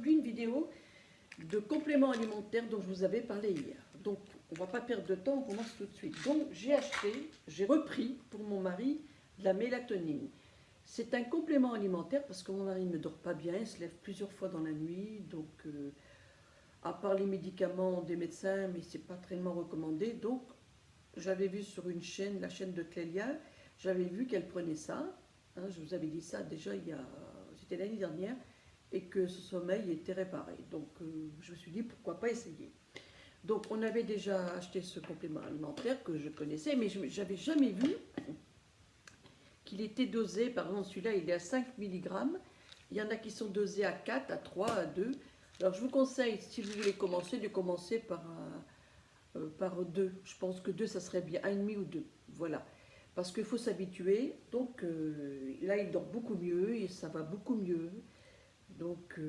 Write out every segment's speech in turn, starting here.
aujourd'hui une vidéo de compléments alimentaires dont je vous avais parlé hier. Donc, on ne va pas perdre de temps, on commence tout de suite. Donc, j'ai repris pour mon mari de la mélatonine. C'est un complément alimentaire parce que mon mari ne dort pas bien, il se lève plusieurs fois dans la nuit. Donc, à part les médicaments des médecins, mais c'est pas très recommandé. Donc, j'avais vu sur une chaîne, la chaîne de Clélia, j'avais vu qu'elle prenait ça. Hein, je vous avais dit ça déjà c'était l'année dernière, et que ce sommeil était réparé. Donc je me suis dit pourquoi pas essayer. Donc on avait déjà acheté ce complément alimentaire que je connaissais, mais je n'avais jamais vu qu'il était dosé. Par exemple, celui-là il est à 5 mg. Il y en a qui sont dosés à 4, à 3, à 2. Alors je vous conseille, si vous voulez commencer, de commencer par 2. Je pense que 2 ça serait bien, 1,5 ou 2. Voilà. Parce qu'il faut s'habituer. Donc là il dort beaucoup mieux et ça va beaucoup mieux. Donc,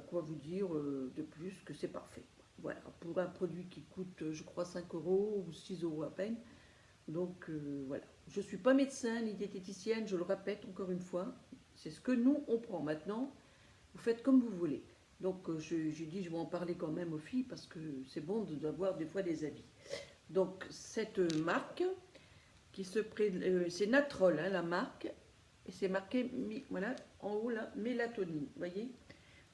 quoi vous dire de plus que c'est parfait. Voilà, pour un produit qui coûte, je crois, 5 euros ou 6 euros à peine. Donc, voilà. Je ne suis pas médecin ni diététicienne, je le répète encore une fois. C'est ce que nous, on prend maintenant. Vous faites comme vous voulez. Donc, j'ai dit, je vais en parler quand même aux filles parce que c'est bon d'avoir des fois des avis. Donc, cette marque, c'est Natrol, hein, la marque. Et c'est marqué, voilà, en haut là, mélatonine, vous voyez.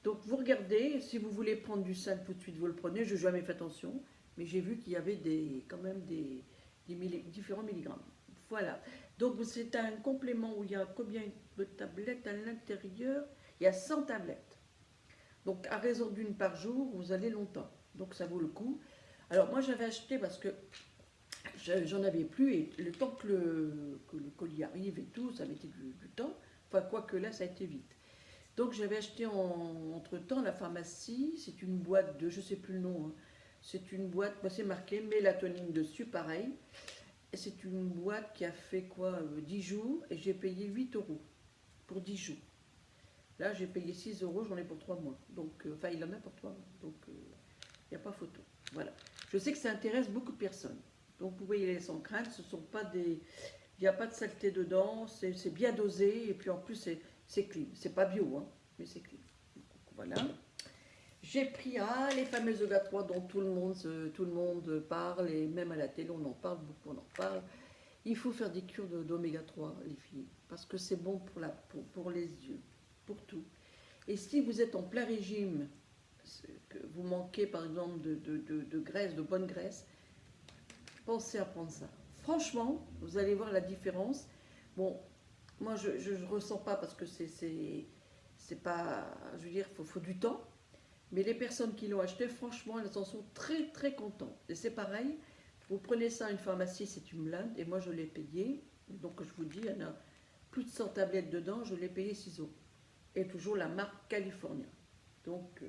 Donc vous regardez, si vous voulez prendre du sel tout de suite, vous le prenez. Je n'ai jamais fait attention, mais j'ai vu qu'il y avait quand même différents milligrammes. Voilà. Donc c'est un complément où il y a combien de tablettes à l'intérieur? Il y a 100 tablettes. Donc à raison d'une par jour, vous allez longtemps. Donc ça vaut le coup. Alors moi j'avais acheté parce que j'en avais plus et le temps que le colis arrive et tout, ça mettait du temps. Enfin, quoique là, ça a été vite. Donc j'avais acheté entre-temps la pharmacie, c'est une boîte de, je sais plus le nom, hein. C'est une boîte, c'est marqué mélatonine dessus, pareil. Et c'est une boîte qui a fait quoi, 10 jours, et j'ai payé 8 euros pour 10 jours. Là, j'ai payé 6 euros, j'en ai pour 3 mois. Donc, enfin, il en a pour 3 mois. Donc, il n'y a pas photo. Voilà. Je sais que ça intéresse beaucoup de personnes. Donc, vous voyez, les sans crainte, ce sont pas des... Il n'y a pas de saleté dedans, c'est bien dosé, et puis en plus, c'est clean. C'est pas bio, hein, mais c'est clean. Donc, voilà. J'ai pris les fameux oméga 3 dont tout le monde parle, et même à la télé, on en parle, beaucoup on en parle. Il faut faire des cures d'oméga 3, les filles, parce que c'est bon pour les yeux, pour tout. Et si vous êtes en plein régime, que vous manquez par exemple de graisse, de bonne graisse, pensez à prendre ça. Franchement, vous allez voir la différence. Bon, moi je ne ressens pas parce que c'est pas, je veux dire, faut du temps. Mais les personnes qui l'ont acheté, franchement, elles en sont très très contentes. Et c'est pareil, vous prenez ça à une pharmacie, c'est une blinde, et moi je l'ai payé. Donc je vous dis, il y en a plus de 100 tablettes dedans, je l'ai payé 6 euros. Et toujours la marque California. Donc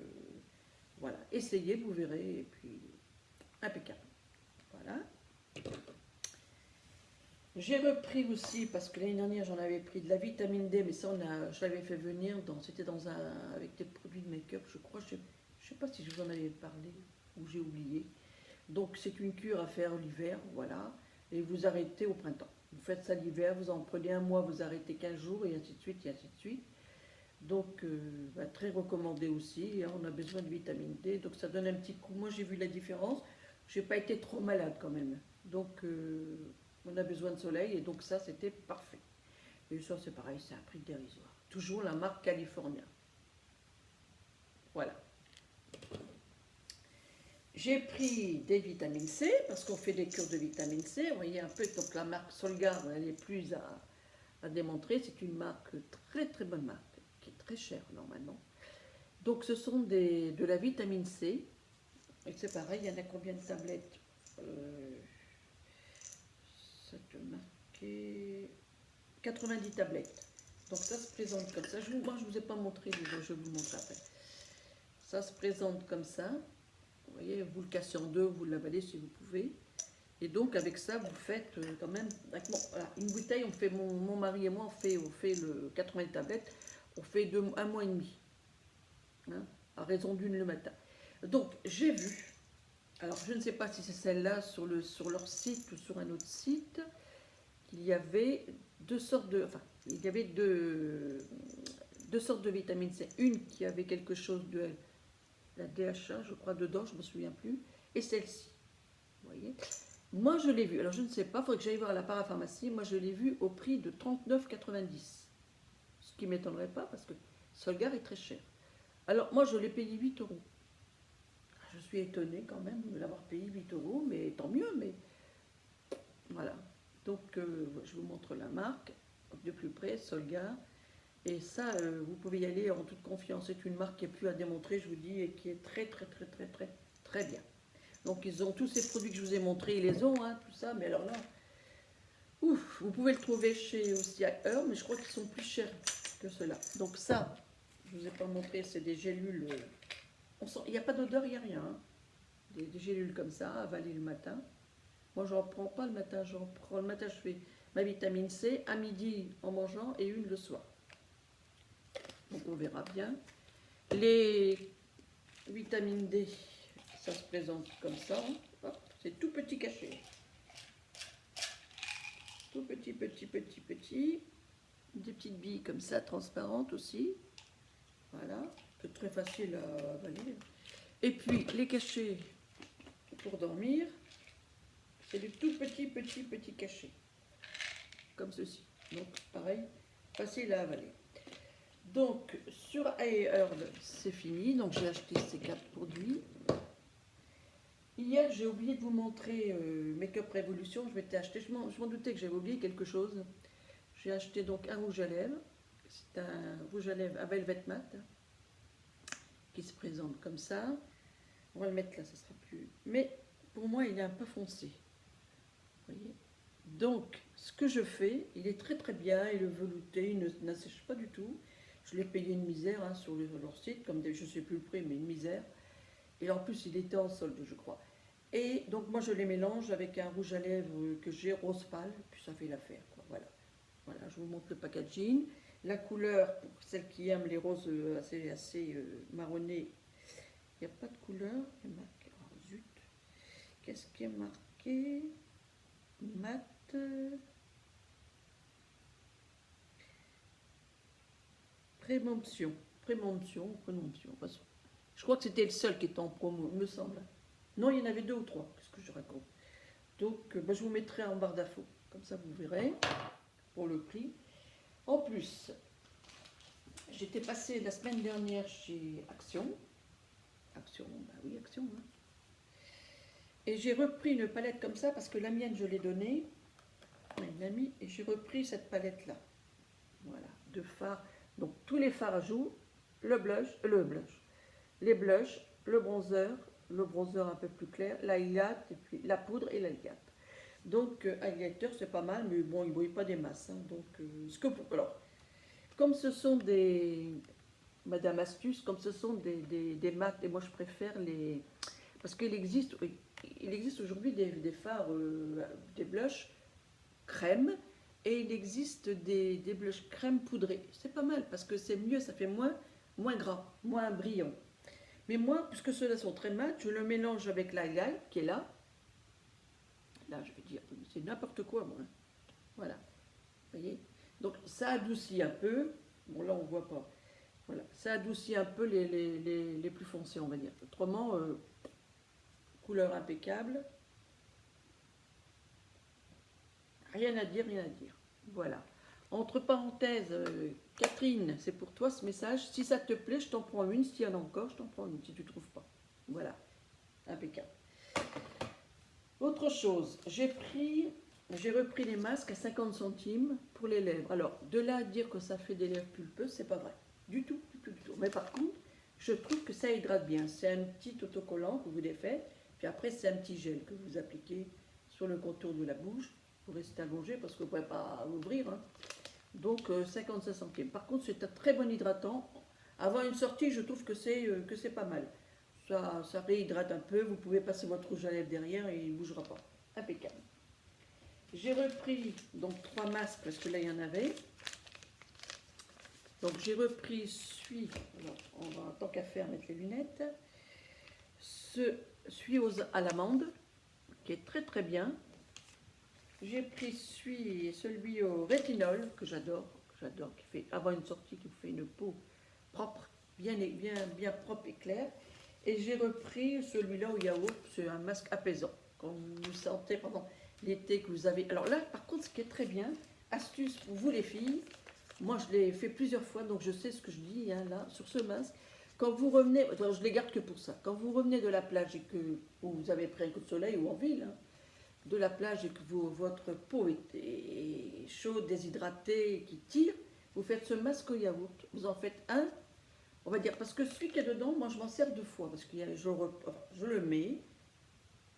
voilà, essayez, vous verrez, et puis impeccable. Voilà. J'ai repris aussi, parce que l'année dernière j'en avais pris de la vitamine D, mais ça je l'avais fait venir, c'était avec des produits de make-up, je crois, je ne sais pas si je vous en avais parlé ou j'ai oublié. Donc c'est une cure à faire l'hiver, voilà, et vous arrêtez au printemps. Vous faites ça l'hiver, vous en prenez un mois, vous arrêtez 15 jours, et ainsi de suite, et ainsi de suite. Donc très recommandé aussi, hein, on a besoin de vitamine D, donc ça donne un petit coup. Moi j'ai vu la différence, j'ai pas été trop malade quand même. Donc on a besoin de soleil et donc ça c'était parfait. Et ça c'est pareil, c'est un prix dérisoire. Toujours la marque California. Voilà. J'ai pris des vitamines C parce qu'on fait des cures de vitamine C. Vous voyez un peu, donc la marque Solgar, elle est plus à démontrer. C'est une marque très très bonne marque, qui est très chère normalement. Donc ce sont de la vitamine C. Et c'est pareil, il y en a combien de tablettes ça te marquait 90 tablettes. Donc ça se présente comme ça. Moi je ne vous ai pas montré, je vous montre après. Ça se présente comme ça. Vous voyez, vous le cassez en deux, vous l'avalez si vous pouvez. Et donc avec ça, vous faites quand même, voilà, une bouteille, on fait, mon mari et moi, on fait le 80 tablettes, on fait un mois et demi, hein, à raison d'une le matin. Donc j'ai vu, alors je ne sais pas si c'est celle-là sur leur site ou sur un autre site, qu'il y avait deux sortes de vitamine C. Une qui avait quelque chose la DHA, je crois, dedans, je ne me souviens plus, et celle-ci. Vous voyez? Moi, je l'ai vu. Alors, je ne sais pas, il faudrait que j'aille voir à la parapharmacie. Moi, je l'ai vu au prix de 39,90. Ce qui ne m'étonnerait pas, parce que Solgar est très cher. Alors, moi, je l'ai payé 8 euros. Je suis étonnée quand même de l'avoir payé 8 euros, mais tant mieux, mais voilà. Donc, je vous montre la marque de plus près, Solgar. Et ça, vous pouvez y aller en toute confiance. C'est une marque qui n'est plus à démontrer, je vous dis, et qui est très, très, très, très, très, très bien. Donc, ils ont tous ces produits que je vous ai montrés, ils les ont, hein, tout ça. Mais alors là, ouf, vous pouvez le trouver chez aussi ailleurs, mais je crois qu'ils sont plus chers que cela. Donc ça, je ne vous ai pas montré, c'est des gélules. Il n'y a pas d'odeur, il n'y a rien. Hein. Des gélules comme ça, avalées le matin. Moi, je n'en prends pas le matin. J'en prends le matin, je fais ma vitamine C, à midi en mangeant et une le soir. Donc on verra bien. Les vitamines D, ça se présente comme ça. C'est tout petit caché. Tout petit, petit, petit, petit. Des petites billes comme ça, transparentes aussi. Voilà, c'est très facile à avaler. Et puis les cachets pour dormir, c'est des tout petits, petits, petits cachets. Comme ceci. Donc pareil, facile à avaler. Donc sur iHerb, c'est fini. Donc j'ai acheté ces 4 produits. Hier, j'ai oublié de vous montrer Make-up Révolution. Je m'étais acheté, je m'en doutais que j'avais oublié quelque chose. J'ai acheté donc un rouge à lèvres. C'est un rouge à lèvres à Velvet Matte qui se présente comme ça. On va le mettre là, ça sera plus. Mais pour moi, il est un peu foncé. Vous voyez? Donc, ce que je fais, il est très très bien. Il est velouté, il n'assèche pas du tout. Je l'ai payé une misère hein, sur leur site, comme je ne sais plus le prix, mais une misère. Et en plus, il était en solde, je crois. Et donc, moi, je les mélange avec un rouge à lèvres que j'ai, rose pâle, puis ça fait l'affaire. Voilà. Voilà, je vous montre le packaging. La couleur, pour celles qui aiment les roses assez marronnées, il n'y a pas de couleur. Il y a marqué, oh, zut. Qu'est-ce qui est marqué? Mat. Prémomption. Prémomption. Je crois que c'était le seul qui était en promo, me semble. Non, il y en avait 2 ou 3. Qu'est-ce que je raconte? Donc, je vous mettrai en barre d'infos. Comme ça, vous verrez pour le prix. En plus, j'étais passée la semaine dernière chez Action. Action, bah oui, Action. Hein. Et j'ai repris une palette comme ça parce que la mienne, je l'ai donnée à une amie et j'ai repris cette palette-là. Voilà, de fards. Donc, tous les fards à joues, les blushs, le bronzer un peu plus clair, l'highlight, et puis la poudre et l'highlight. Donc, highlighter, c'est pas mal, mais bon, il ne brille pas des masses. Hein, donc, alors, comme ce sont des... Madame Astuce, comme ce sont des mats, et moi je préfère les... Parce qu'il existe aujourd'hui des fards, des blushs crème, et il existe des blushs crème poudrés. C'est pas mal, parce que c'est mieux, ça fait moins gras, moins brillant. Mais moi, puisque ceux-là sont très mat, je le mélange avec l'highlight qui est là. Là, je vais dire, c'est n'importe quoi, moi. Voilà. Vous voyez? Donc, ça adoucit un peu. Bon, là, on ne voit pas. Voilà. Ça adoucit un peu les plus foncés, on va dire. Autrement, couleur impeccable. Rien à dire, rien à dire. Voilà. Entre parenthèses, Catherine, c'est pour toi ce message. Si ça te plaît, je t'en prends une. S'il y en a encore, je t'en prends une. Si tu ne trouves pas. Voilà. Impeccable. Autre chose, j'ai repris les masques à 50 centimes pour les lèvres. Alors, de là à dire que ça fait des lèvres pulpeuses, c'est pas vrai. Du tout, du tout, du tout. Mais par contre, je trouve que ça hydrate bien. C'est un petit autocollant que vous défaites, puis après c'est un petit gel que vous appliquez sur le contour de la bouche pour rester allongé parce que vous ne pouvez pas l'ouvrir. Hein. Donc 55 centimes. Par contre, c'est un très bon hydratant. Avant une sortie, je trouve que c'est pas mal. Ça réhydrate un peu, vous pouvez passer votre rouge à lèvres derrière et il ne bougera pas. Impeccable. J'ai repris donc 3 masques parce que là il y en avait. Donc j'ai repris alors on va tant qu'à faire mettre les lunettes, celui à l'amande qui est très très bien. J'ai pris celui au rétinol que j'adore, qui fait avant une sortie, qui vous fait une peau propre, bien propre et claire. Et j'ai repris celui-là au yaourt, c'est un masque apaisant. Quand vous sentez pendant l'été que vous avez... Alors là, par contre, ce qui est très bien, astuce pour vous les filles, moi je l'ai fait plusieurs fois, donc je sais ce que je dis hein, là, sur ce masque. Quand vous revenez, alors je les garde que pour ça, quand vous revenez de la plage et que vous avez pris un coup de soleil ou en ville, hein, de la plage et que votre peau est chaude, déshydratée, qui tire, vous faites ce masque au yaourt. Vous en faites un, on va dire, parce que celui qui est dedans, moi je m'en sers deux fois, parce que je le mets,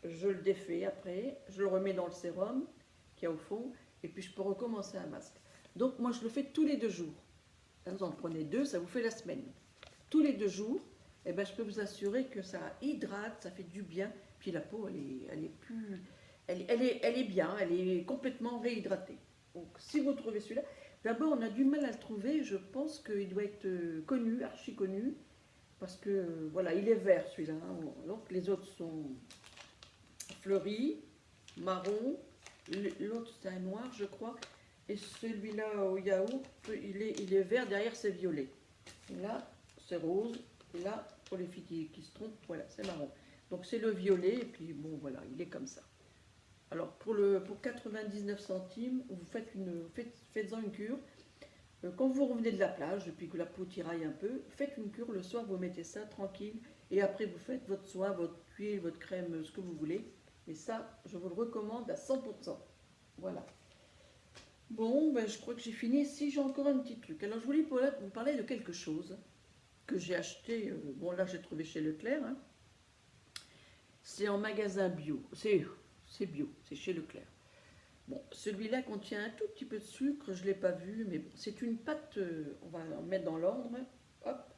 je le défais après, je le remets dans le sérum qu'il y a au fond, et puis je peux recommencer un masque. Donc moi je le fais tous les 2 jours. Vous en prenez 2, ça vous fait la semaine. Tous les 2 jours, eh ben, je peux vous assurer que ça hydrate, ça fait du bien, puis la peau elle est plus... Elle est bien, elle est complètement réhydratée. Donc si vous trouvez celui-là, d'abord on a du mal à le trouver, je pense qu'il doit être connu, archi connu, parce que voilà, il est vert celui-là, hein. Donc les autres sont fleuris, marron, l'autre c'est un noir je crois, et celui-là au yaourt, il est vert, derrière c'est violet. Et là c'est rose, et là pour les filles qui se trompent, voilà c'est marron. Donc c'est le violet, et puis bon voilà, il est comme ça. Alors pour 99 centimes, faites-en une cure. Quand vous revenez de la plage, depuis que la peau tiraille un peu, faites une cure le soir, vous mettez ça tranquille, et après vous faites votre soin, votre huile, votre crème, ce que vous voulez. Et ça, je vous le recommande à 100%. Voilà. Bon, ben, je crois que j'ai fini. Si j'ai encore un petit truc. Alors je voulais vous parler de quelque chose que j'ai acheté. Bon là j'ai trouvé chez Leclerc. Hein. C'est en magasin bio. C'est bio, c'est chez Leclerc. Bon, celui-là contient un tout petit peu de sucre, je ne l'ai pas vu, mais bon, c'est une pâte, on va en mettre dans l'ordre. Hop,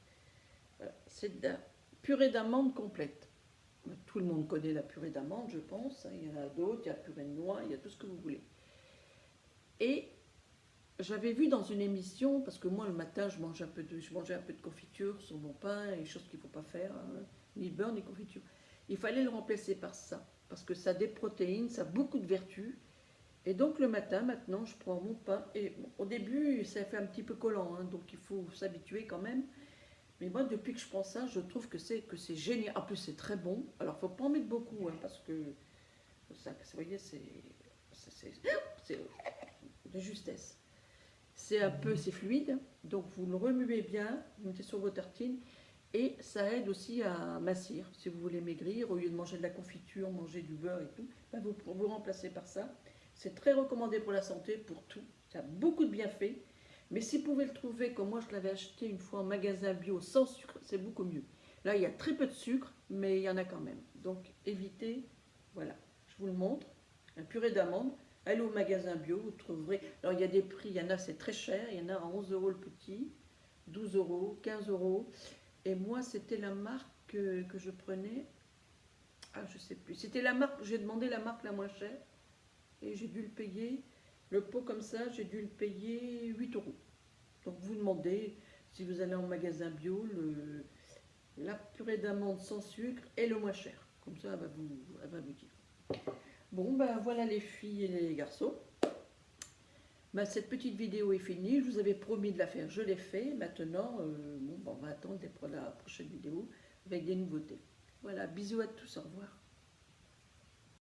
voilà. C'est de la purée d'amande complète. Tout le monde connaît la purée d'amande, je pense. Il y en a d'autres, il y a la purée de noix, il y a tout ce que vous voulez. Et j'avais vu dans une émission, parce que moi le matin je mangeais un peu de confiture sur mon pain, et choses qu'il ne faut pas faire, hein, ni beurre ni confiture. Il fallait le remplacer par ça, parce que ça a des protéines, ça a beaucoup de vertus. Et donc le matin, maintenant, je prends mon pain. Et bon, au début, ça fait un petit peu collant, hein, donc il faut s'habituer quand même. Mais moi, depuis que je prends ça, je trouve que c'est génial. En plus, c'est très bon. Alors, il ne faut pas en mettre beaucoup, hein, parce que ça, vous voyez, c'est de justesse. C'est un peu, c'est fluide, donc vous le remuez bien, vous mettez sur vos tartines, et ça aide aussi à mincir. Si vous voulez maigrir, au lieu de manger de la confiture, manger du beurre et tout, ben vous remplacez par ça. C'est très recommandé pour la santé, pour tout. Ça a beaucoup de bienfaits. Mais si vous pouvez le trouver, comme moi je l'avais acheté une fois en magasin bio sans sucre, c'est beaucoup mieux. Là, il y a très peu de sucre, mais il y en a quand même. Donc évitez, voilà, je vous le montre. Un purée d'amande, allez au magasin bio, vous trouverez. Alors il y a des prix, il y en a c'est très cher, il y en a à 11 € le petit, 12 €, 15 €. Et moi, c'était la marque que je prenais. Ah, je sais plus. C'était la marque, j'ai demandé la marque la moins chère. Et j'ai dû le payer, le pot comme ça, j'ai dû le payer 8 €. Donc vous demandez, si vous allez en magasin bio, la purée d'amande sans sucre est le moins cher. Comme ça, elle va vous dire. Bon, ben voilà les filles et les garçons. Ben, cette petite vidéo est finie. Je vous avais promis de la faire, je l'ai fait. Maintenant, on va attendre la prochaine vidéo avec des nouveautés. Voilà, bisous à tous, au revoir.